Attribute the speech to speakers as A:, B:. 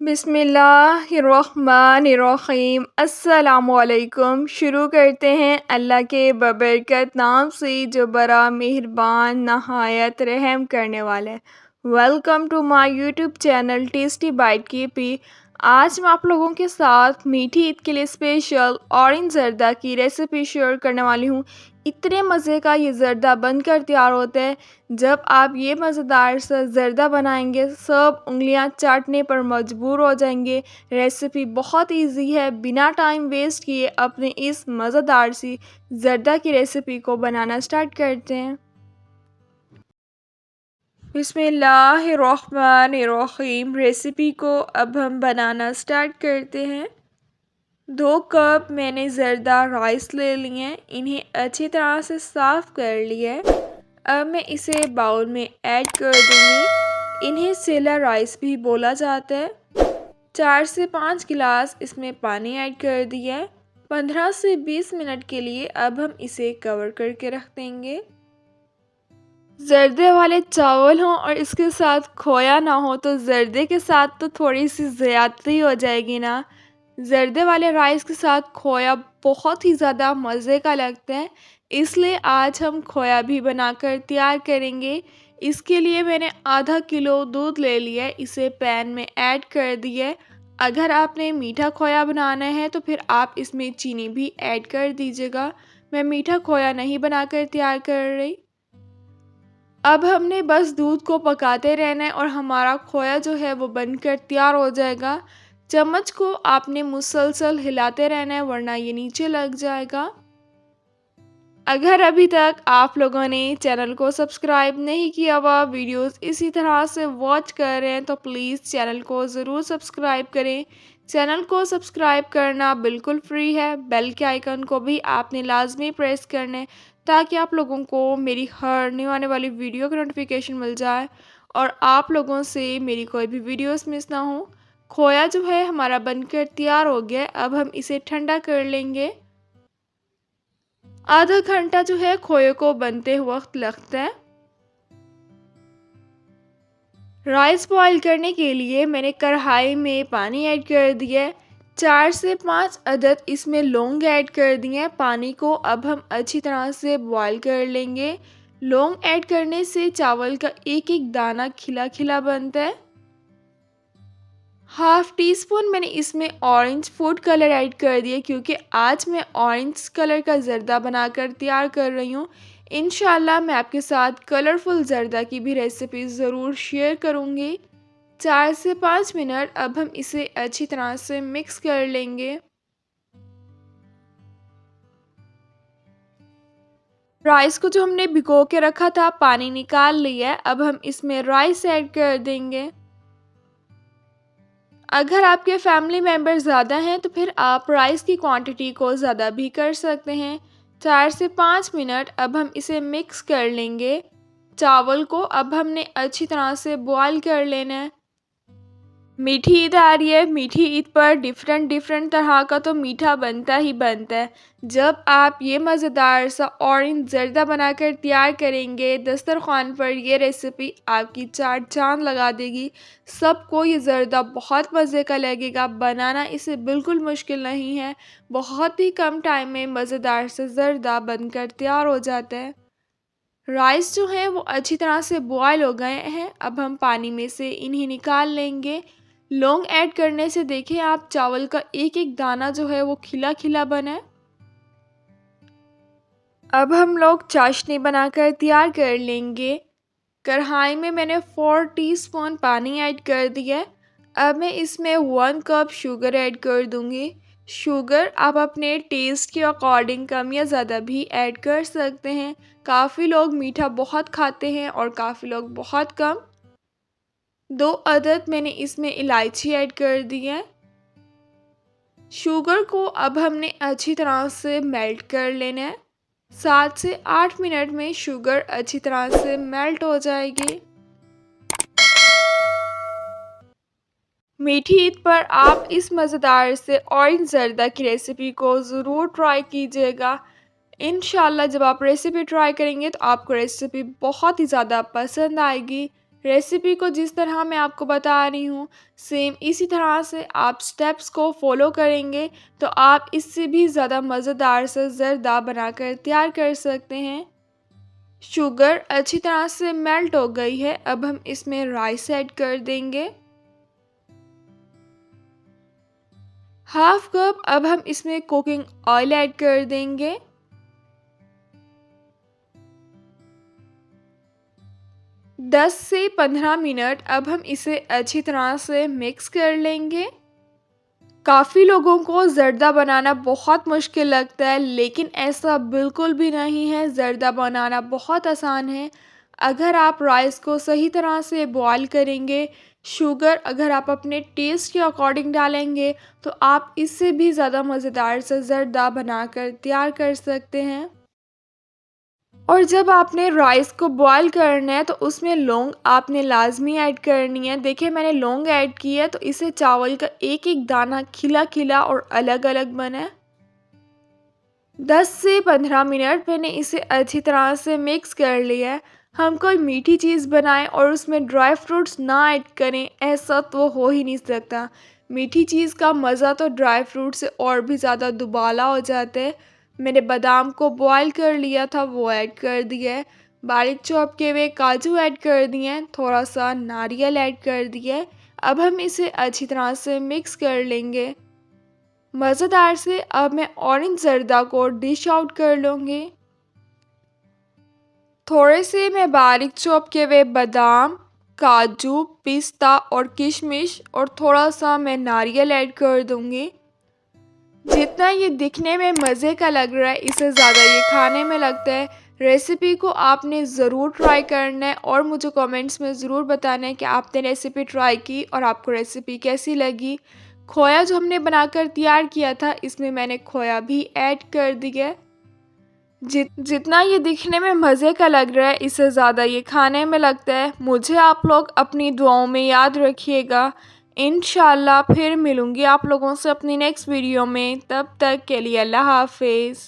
A: बिस्मिल्लाहिर्रहमानिर्रहीम अस्सलामुअलैकुम। शुरू करते हैं अल्लाह के बबरकत नाम से जो बड़ा मेहरबान नहायत रहम करने वाला है। Welcome to my YouTube channel tasty bite की पी। आज मैं आप लोगों के साथ मीठी ईद के लिए स्पेशल ऑरेंज जर्दा की रेसिपी शेयर करने वाली हूँ। इतने मज़े का ये ज़र्दा बनकर तैयार होता है। जब आप ये मज़ेदार सा ज़र्दा बनाएंगे सब उंगलियां चाटने पर मजबूर हो जाएंगे। रेसिपी बहुत इजी है, बिना टाइम वेस्ट किए अपने इस मज़ेदार सी ज़र्दा की रेसिपी को बनाना स्टार्ट करते हैं। बिस्मिल्लाहिर्रहमानिर्रहीम। रेसिपी को अब हम बनाना स्टार्ट करते हैं। 2 कप मैंने ज़र्दा राइस ले लिए हैं, इन्हें अच्छी तरह से साफ़ कर लिया है। अब मैं इसे बाउल में ऐड कर दूँगी। इन्हें सेला राइस भी बोला जाता है। 4 से 5 गिलास इसमें पानी ऐड कर दिया है। 15 से 20 मिनट के लिए अब हम इसे कवर करके रख देंगे। जर्दे वाले चावल हों और इसके साथ खोया ना हो तो जर्दे के साथ तो थोड़ी सी ज़्यादती हो जाएगी ना। जर्दे वाले राइस के साथ खोया बहुत ही ज़्यादा मज़े का लगता है, इसलिए आज हम खोया भी बनाकर तैयार करेंगे। इसके लिए मैंने आधा किलो दूध ले लिया है, इसे पैन में ऐड कर दिया है। अगर आपने मीठा खोया बनाना है तो फिर आप इसमें चीनी भी ऐड कर दीजिएगा। मैं मीठा खोया नहीं बनाकर तैयार कर रही। अब हमने बस दूध को पकाते रहना है और हमारा खोया जो है वो बनकर तैयार हो जाएगा। चम्मच को आपने मुसलसल हिलाते रहना है वरना ये नीचे लग जाएगा। अगर अभी तक आप लोगों ने चैनल को सब्सक्राइब नहीं किया हुआ, वीडियोस इसी तरह से वॉच कर रहे हैं तो प्लीज़ चैनल को ज़रूर सब्सक्राइब करें। चैनल को सब्सक्राइब करना बिल्कुल फ्री है। बेल के आइकन को भी आपने लाजमी प्रेस करना है ताकि आप लोगों को मेरी हर न्यू आने वाली वीडियो की नोटिफिकेशन मिल जाए और आप लोगों से मेरी कोई भी वीडियोस मिस ना हो। खोया जो है हमारा बनकर तैयार हो गया। अब हम इसे ठंडा कर लेंगे। आधा घंटा जो है खोए को बनते वक्त लगता है। राइस बॉईल करने के लिए मैंने कढ़ाई में पानी ऐड कर दिया है। 4 से 5 अदद इसमें लौंग ऐड कर दिए हैं। पानी को अब हम अच्छी तरह से बॉईल कर लेंगे। लौंग ऐड करने से चावल का एक एक दाना खिला खिला बनता है। हाफ टी स्पून मैंने इसमें ऑरेंज फूड कलर ऐड कर दिया क्योंकि आज मैं ऑरेंज कलर का ज़र्दा बनाकर तैयार कर रही हूँ। इंशाल्लाह मैं आपके साथ कलरफुल ज़र्दा की भी रेसिपी ज़रूर शेयर करूँगी। 4 से 5 मिनट अब हम इसे अच्छी तरह से मिक्स कर लेंगे। राइस को जो हमने भिगो के रखा था पानी निकाल लिया है। अब हम इसमें राइस ऐड कर देंगे। अगर आपके फैमिली मेम्बर ज़्यादा हैं तो फिर आप राइस की क्वांटिटी को ज़्यादा भी कर सकते हैं। 4 से 5 मिनट अब हम इसे मिक्स कर लेंगे। चावल को अब हमने अच्छी तरह से बॉईल कर लेना है। मीठी ईद आ रही है। मीठी ईद पर डिफरेंट डिफरेंट तरह का तो मीठा बनता ही बनता है। जब आप ये मज़ेदार सा ऑरेंज ज़र्दा बनाकर तैयार करेंगे दस्तरखान पर, ये रेसिपी आपकी चार चांद लगा देगी। सबको ये ज़र्दा बहुत मज़े का लगेगा। बनाना इसे बिल्कुल मुश्किल नहीं है। बहुत ही कम टाइम में मज़ेदार सा ज़र्दा बनकर तैयार हो जाता है। राइस जो है वो अच्छी तरह से बॉयल हो गए हैं। अब हम पानी में से इन्हें निकाल लेंगे। लौंग ऐड करने से देखिए आप चावल का एक एक दाना जो है वो खिला खिला बना है। अब हम लोग चाशनी बनाकर तैयार कर लेंगे। कढ़ाई में मैंने 4 टीस्पून पानी ऐड कर दिया है। अब मैं इसमें 1 कप शुगर ऐड कर दूंगी। शुगर आप अपने टेस्ट के अकॉर्डिंग कम या ज़्यादा भी ऐड कर सकते हैं। काफ़ी लोग मीठा बहुत खाते हैं और काफ़ी लोग बहुत कम। 2 अदद मैंने इसमें इलायची ऐड कर दी है। शुगर को अब हमने अच्छी तरह से मेल्ट कर लेना है। 7 से 8 मिनट में शुगर अच्छी तरह से मेल्ट हो जाएगी। मीठी ईद पर आप इस मज़ेदार से ऑरेंज ज़र्दा की रेसिपी को ज़रूर ट्राई कीजिएगा। इंशाल्लाह जब आप रेसिपी ट्राई करेंगे तो आपको रेसिपी बहुत ही ज़्यादा पसंद आएगी। रेसिपी को जिस तरह मैं आपको बता रही हूँ, सेम इसी तरह से आप स्टेप्स को फॉलो करेंगे तो आप इससे भी ज़्यादा मज़ेदार से ज़रदा बनाकर तैयार कर सकते हैं। शुगर अच्छी तरह से मेल्ट हो गई है। अब हम इसमें राइस ऐड कर देंगे, हाफ कप। अब हम इसमें कुकिंग ऑयल ऐड कर देंगे, 10 से 15 मिनट। अब हम इसे अच्छी तरह से मिक्स कर लेंगे। काफ़ी लोगों को ज़र्दा बनाना बहुत मुश्किल लगता है, लेकिन ऐसा बिल्कुल भी नहीं है। ज़र्दा बनाना बहुत आसान है। अगर आप राइस को सही तरह से बॉईल करेंगे, शुगर अगर आप अपने टेस्ट के अकॉर्डिंग डालेंगे, तो आप इससे भी ज़्यादा मज़ेदार सा ज़र्दा बनाकर तैयार कर सकते हैं। और जब आपने राइस को बॉईल करना है तो उसमें लौंग आपने लाज़मी ऐड करनी है। देखिए मैंने लौंग ऐड की है तो इससे चावल का एक-एक दाना खिला-खिला और अलग-अलग बना है। 10 से 15 मिनट मैंने इसे अच्छी तरह से मिक्स कर लिया है। हम कोई मीठी चीज़ बनाएं और उसमें ड्राई फ्रूट्स ना ऐड करें, ऐसा तो हो ही नहीं सकता। मीठी चीज़ का मज़ा तो ड्राई फ्रूट से और भी ज़्यादा दुबाला हो जाता है। मैंने बादाम को बॉईल कर लिया था, वो ऐड कर दिया है। बारीक चॉप किए हुए काजू ऐड कर दिए हैं, थोड़ा सा नारियल ऐड कर दिया है। अब हम इसे अच्छी तरह से मिक्स कर लेंगे मज़ेदार से। अब मैं ऑरेंज जर्दा को डिश आउट कर लूँगी। थोड़े से मैं बारीक चॉप किए हुए बादाम, काजू, पिस्ता और किशमिश और थोड़ा सा मैं नारियल ऐड कर दूँगी। जितना ये दिखने में मज़े का लग रहा है, इससे ज़्यादा ये खाने में लगता है। रेसिपी को आपने ज़रूर ट्राई करना है और मुझे कमेंट्स में ज़रूर बताना है कि आपने रेसिपी ट्राई की और आपको रेसिपी कैसी लगी। खोया जो हमने बनाकर तैयार किया था, इसमें मैंने खोया भी ऐड कर दिया है। जितना ये दिखने में मज़े का लग रहा है, इससे ज़्यादा ये खाने में लगता है। मुझे आप लोग अपनी दुआओं में याद रखिएगा। इंशाल्लाह फिर मिलूँगी आप लोगों से अपनी नेक्स्ट वीडियो में। तब तक के लिए अल्लाह हाफ़िज़।